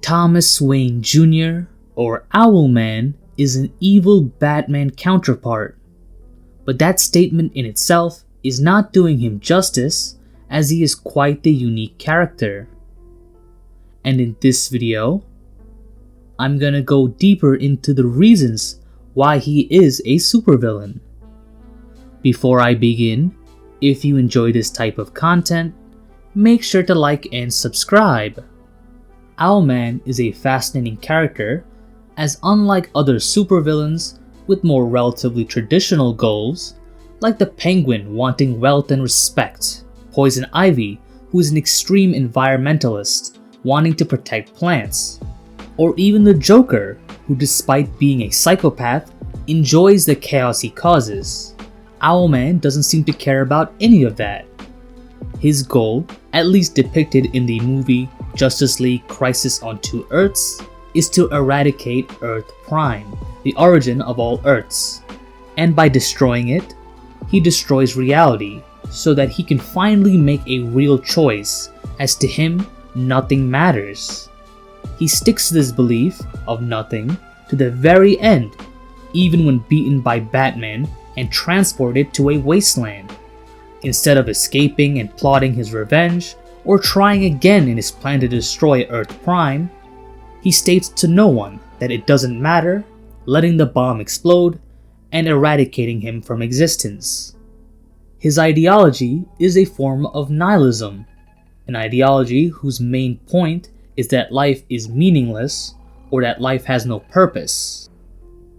Thomas Wayne Jr., or Owlman, is an evil Batman counterpart. But that statement in itself is not doing him justice, as he is quite the unique character. And in this video, I'm gonna go deeper into the reasons why he is a supervillain. Before I begin, if you enjoy this type of content, make sure to like and subscribe. Owlman is a fascinating character, as unlike other supervillains with more relatively traditional goals, like the Penguin wanting wealth and respect, Poison Ivy, who is an extreme environmentalist wanting to protect plants, or even the Joker, who despite being a psychopath, enjoys the chaos he causes. Owlman doesn't seem to care about any of that. His goal, at least depicted in the movie Justice League Crisis on Two Earths, is to eradicate Earth Prime, the origin of all Earths. And by destroying it, he destroys reality, so that he can finally make a real choice, as to him, nothing matters. He sticks to this belief of nothing to the very end, even when beaten by Batman and transported to a wasteland. Instead of escaping and plotting his revenge, or trying again in his plan to destroy Earth Prime, he states to no one that it doesn't matter, letting the bomb explode and eradicating him from existence. His ideology is a form of nihilism, an ideology whose main point is that life is meaningless or that life has no purpose.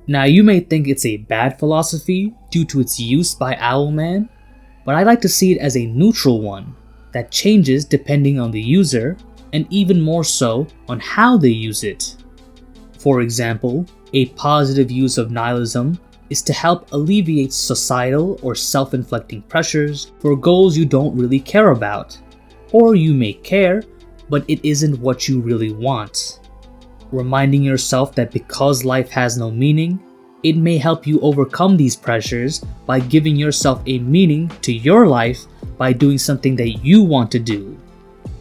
Now you may think it's a bad philosophy due to its use by Owlman, but I like to see it as a neutral one that changes depending on the user, and even more so on how they use it. For example, a positive use of nihilism is to help alleviate societal or self-inflicting pressures for goals you don't really care about, or you may care, but it isn't what you really want. Reminding yourself that because life has no meaning, it may help you overcome these pressures by giving yourself a meaning to your life by doing something that you want to do.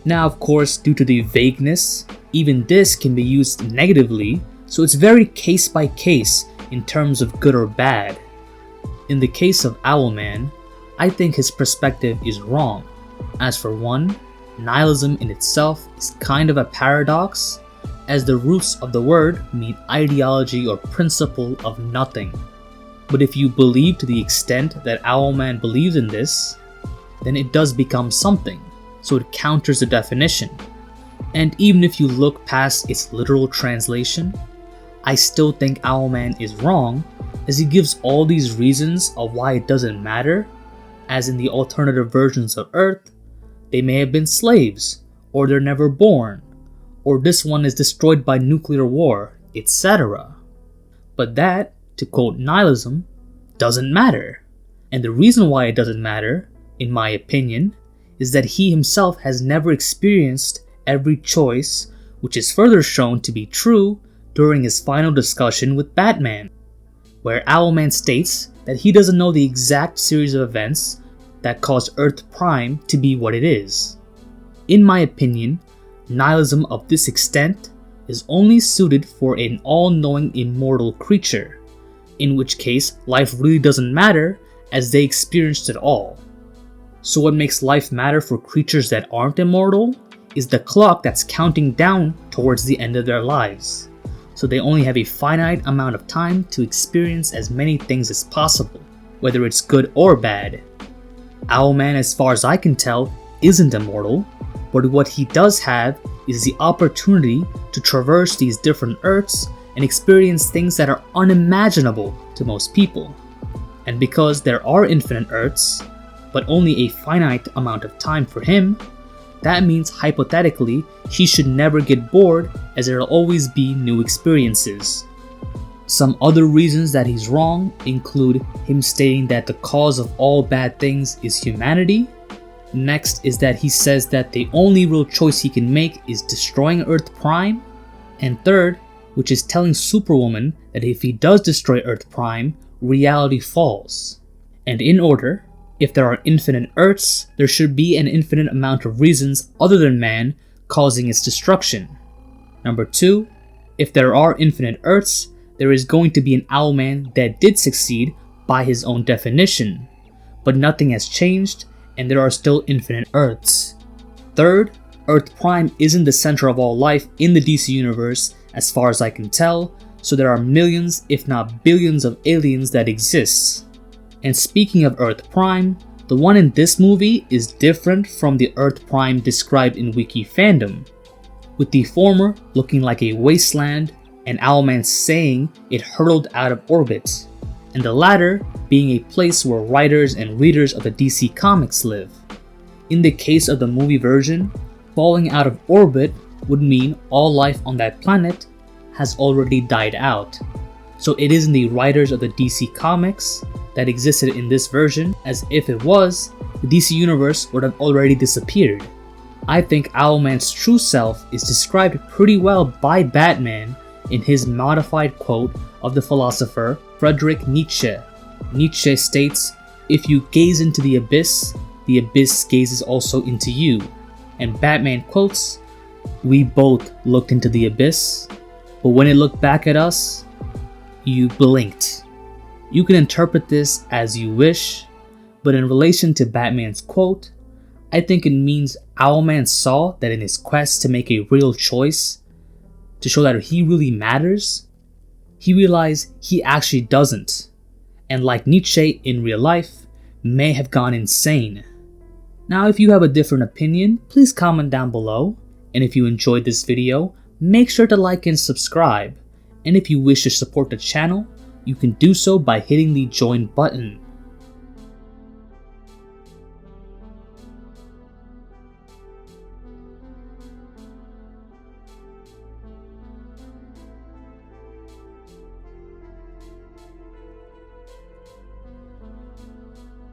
Now, of course, due to the vagueness, even this can be used negatively, so it's very case by case in terms of good or bad. In the case of Owlman, I think his perspective is wrong, as for one, nihilism in itself is kind of a paradox, as the roots of the word mean ideology or principle of nothing. But if you believe to the extent that Owlman believes in this, then it does become something, so it counters the definition. And even if you look past its literal translation, I still think Owlman is wrong, as he gives all these reasons of why it doesn't matter, as in the alternative versions of Earth, they may have been slaves, or they're never born, or this one is destroyed by nuclear war, etc. But that, to quote nihilism, doesn't matter. And the reason why it doesn't matter, in my opinion, is that he himself has never experienced every choice, which is further shown to be true during his final discussion with Batman, where Owlman states that he doesn't know the exact series of events that caused Earth Prime to be what it is. In my opinion, nihilism of this extent is only suited for an all-knowing immortal creature, in which case life really doesn't matter as they experienced it all. So what makes life matter for creatures that aren't immortal is the clock that's counting down towards the end of their lives. So they only have a finite amount of time to experience as many things as possible, whether it's good or bad. Owlman, as far as I can tell, isn't immortal, but what he does have is the opportunity to traverse these different Earths and experience things that are unimaginable to most people. And because there are infinite Earths, but only a finite amount of time for him, that means hypothetically he should never get bored, as there will always be new experiences. Some other reasons that he's wrong include him stating that the cause of all bad things is humanity. Next is that he says that the only real choice he can make is destroying Earth Prime. And third, which is telling Superwoman that if he does destroy Earth Prime, reality falls. And in order, if there are infinite Earths, there should be an infinite amount of reasons other than man causing its destruction. Number 2, if there are infinite Earths, there is going to be an Owlman that did succeed by his own definition, but nothing has changed and there are still infinite Earths. Third, Earth Prime isn't the center of all life in the DC universe as far as I can tell, so there are millions if not billions of aliens that exist. And speaking of Earth Prime, the one in this movie is different from the Earth Prime described in Wiki fandom, with the former looking like a wasteland and Owlman saying it hurtled out of orbit, and the latter being a place where writers and readers of the DC comics live. In the case of the movie version, falling out of orbit would mean all life on that planet has already died out. So it isn't the writers of the DC comics that existed in this version, as if it was, the DC universe would have already disappeared. I think Owlman's true self is described pretty well by Batman in his modified quote of the philosopher Friedrich Nietzsche. Nietzsche states, "If you gaze into the abyss gazes also into you." And Batman quotes, "We both looked into the abyss, but when it looked back at us, you blinked." You can interpret this as you wish, but in relation to Batman's quote, I think it means Owlman saw that in his quest to make a real choice, to show that he really matters, he realized he actually doesn't, and like Nietzsche in real life, may have gone insane. Now if you have a different opinion, please comment down below, and if you enjoyed this video, make sure to like and subscribe, and if you wish to support the channel, you can do so by hitting the join button.